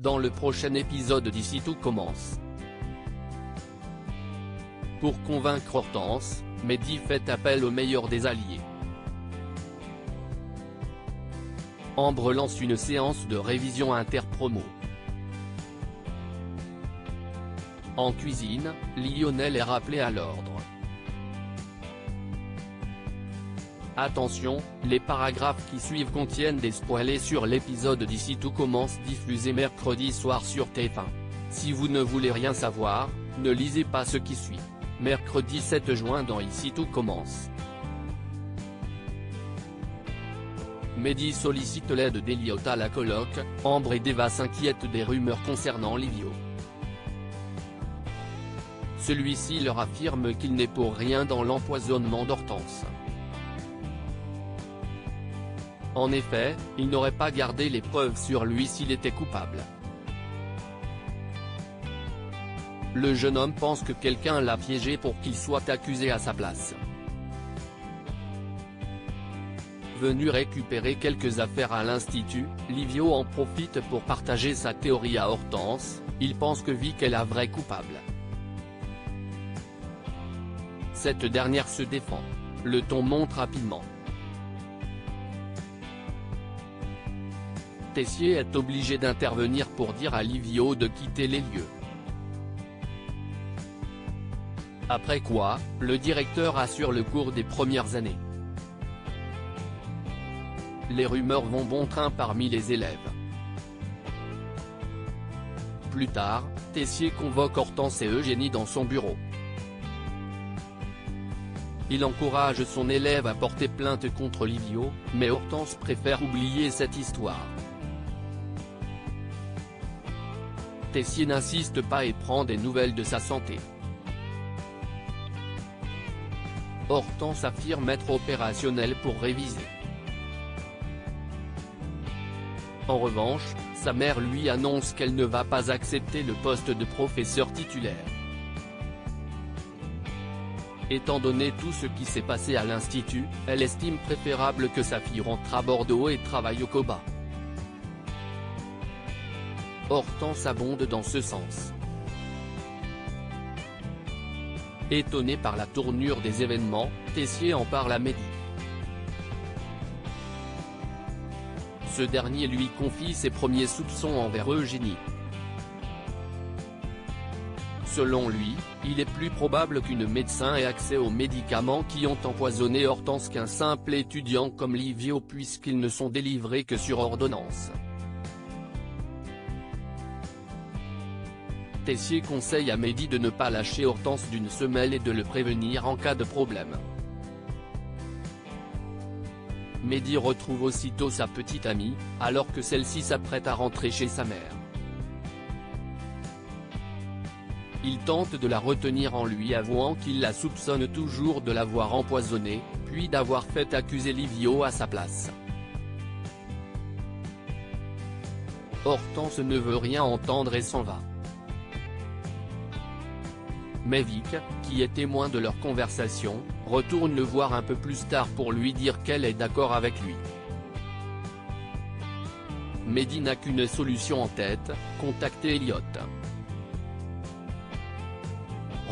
dans le prochain épisode d'Ici tout commence. Pour convaincre Hortense, Mehdi fait appel au meilleur des alliés. Ambre lance une séance de révision inter-promo. En cuisine, Lionel est rappelé à l'ordre. Attention, les paragraphes qui suivent contiennent des spoilers sur l'épisode d'Ici tout commence diffusé mercredi soir sur TF1. Si vous ne voulez rien savoir, ne lisez pas ce qui suit. Mercredi 7 juin dans Ici tout commence. Mehdi sollicite l'aide d'Elliot à la coloc, Ambre et Deva s'inquiètent des rumeurs concernant Livio. Celui-ci leur affirme qu'il n'est pour rien dans l'empoisonnement d'Hortense. En effet, il n'aurait pas gardé les preuves sur lui s'il était coupable. Le jeune homme pense que quelqu'un l'a piégé pour qu'il soit accusé à sa place. Venu récupérer quelques affaires à l'Institut, Livio en profite pour partager sa théorie à Hortense. Il pense que Vic est la vraie coupable. Cette dernière se défend. Le ton monte rapidement. Tessier est obligé d'intervenir pour dire à Livio de quitter les lieux. Après quoi, le directeur assure le cours des premières années. Les rumeurs vont bon train parmi les élèves. Plus tard, Tessier convoque Hortense et Eugénie dans son bureau. Il encourage son élève à porter plainte contre Livio, mais Hortense préfère oublier cette histoire. Tessier n'insiste pas et prend des nouvelles de sa santé. Hortense affirme être opérationnelle pour réviser. En revanche, sa mère lui annonce qu'elle ne va pas accepter le poste de professeur titulaire. Étant donné tout ce qui s'est passé à l'Institut, elle estime préférable que sa fille rentre à Bordeaux et travaille au COBA. Hortense abonde dans ce sens. Étonné par la tournure des événements, Tessier en parle à Mehdi. Ce dernier lui confie ses premiers soupçons envers Eugénie. Selon lui, il est plus probable qu'une médecin ait accès aux médicaments qui ont empoisonné Hortense qu'un simple étudiant comme Livio puisqu'ils ne sont délivrés que sur ordonnance. Tessier conseille à Mehdi de ne pas lâcher Hortense d'une semelle et de le prévenir en cas de problème. Mehdi retrouve aussitôt sa petite amie, alors que celle-ci s'apprête à rentrer chez sa mère. Il tente de la retenir en lui avouant qu'il la soupçonne toujours de l'avoir empoisonnée, puis d'avoir fait accuser Livio à sa place. Hortense ne veut rien entendre et s'en va. Mais Vic, qui est témoin de leur conversation, retourne le voir un peu plus tard pour lui dire qu'elle est d'accord avec lui. Mehdi n'a qu'une solution en tête, contacter Elliot.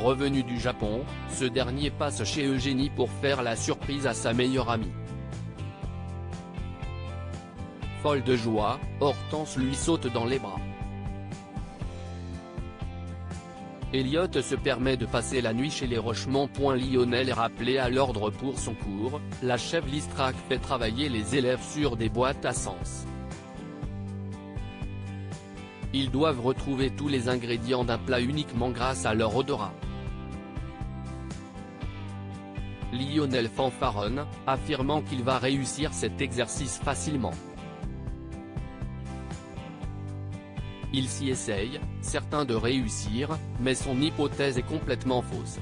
Revenu du Japon, ce dernier passe chez Eugénie pour faire la surprise à sa meilleure amie. Folle de joie, Hortense lui saute dans les bras. Elliot se permet de passer la nuit chez les Rochemont. Lionel est rappelé à l'ordre pour son cours, la chef Listrac fait travailler les élèves sur des boîtes à sens. Ils doivent retrouver tous les ingrédients d'un plat uniquement grâce à leur odorat. Lionel fanfaronne, affirmant qu'il va réussir cet exercice facilement. Il s'y essaye, certain de réussir, mais son hypothèse est complètement fausse.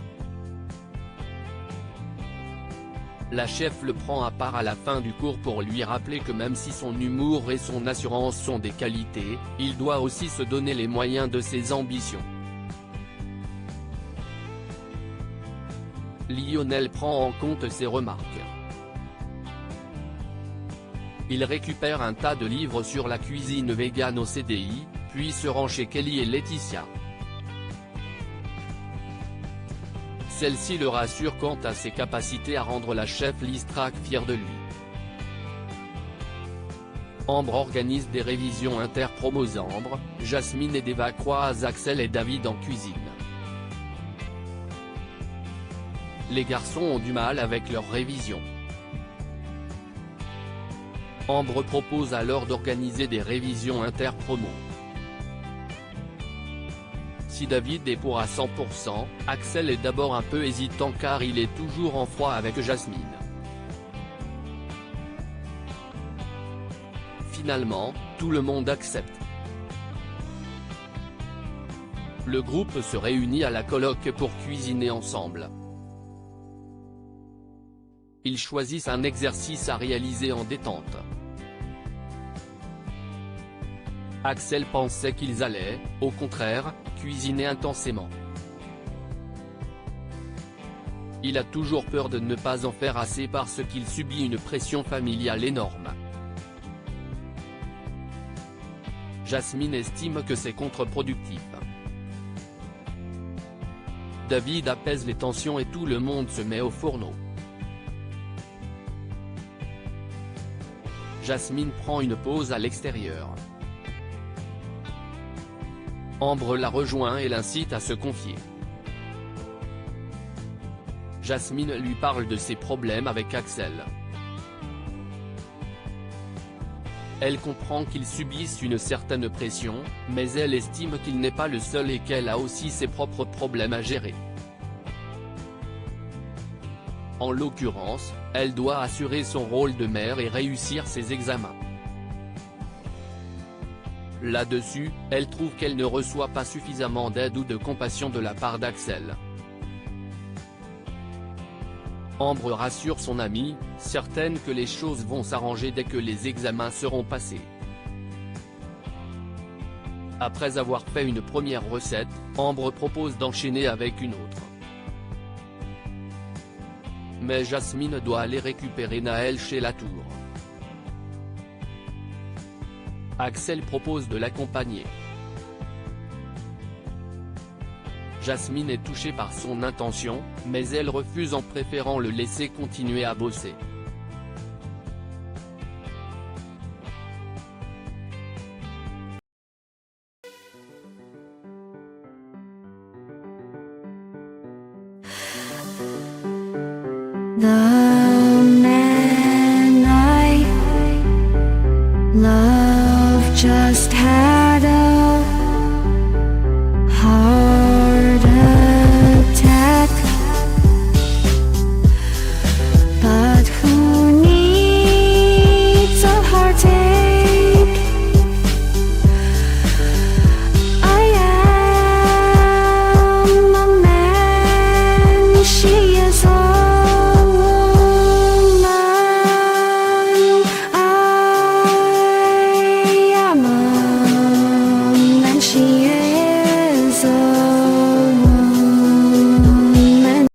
La chef le prend à part à la fin du cours pour lui rappeler que même si son humour et son assurance sont des qualités, il doit aussi se donner les moyens de ses ambitions. Lionel prend en compte ses remarques. Il récupère un tas de livres sur la cuisine végane au CDI, puis se rend chez Kelly et Laetitia. Celle-ci le rassure quant à ses capacités à rendre la chef Liz Track fière de lui. Ambre organise des révisions inter-promos. Ambre, Jasmine et Deva croisent Axel et David en cuisine. Les garçons ont du mal avec leurs révisions. Ambre propose alors d'organiser des révisions inter-promos. Si David est pour à 100%, Axel est d'abord un peu hésitant car il est toujours en froid avec Jasmine. Finalement, tout le monde accepte. Le groupe se réunit à la coloc pour cuisiner ensemble. Ils choisissent un exercice à réaliser en détente. Axel pensait qu'ils allaient, au contraire, cuisiner intensément. Il a toujours peur de ne pas en faire assez parce qu'il subit une pression familiale énorme. Jasmine estime que c'est contre-productif. David apaise les tensions et tout le monde se met au fourneau. Jasmine prend une pause à l'extérieur. Ambre la rejoint et l'incite à se confier. Jasmine lui parle de ses problèmes avec Axel. Elle comprend qu'ils subissent une certaine pression, mais elle estime qu'il n'est pas le seul et qu'elle a aussi ses propres problèmes à gérer. En l'occurrence, elle doit assurer son rôle de mère et réussir ses examens. Là-dessus, elle trouve qu'elle ne reçoit pas suffisamment d'aide ou de compassion de la part d'Axel. Ambre rassure son amie, certaine que les choses vont s'arranger dès que les examens seront passés. Après avoir fait une première recette, Ambre propose d'enchaîner avec une autre. Mais Jasmine doit aller récupérer Naël chez Latour. Axel propose de l'accompagner. Jasmine est touchée par son intention, mais elle refuse en préférant le laisser continuer à bosser. 나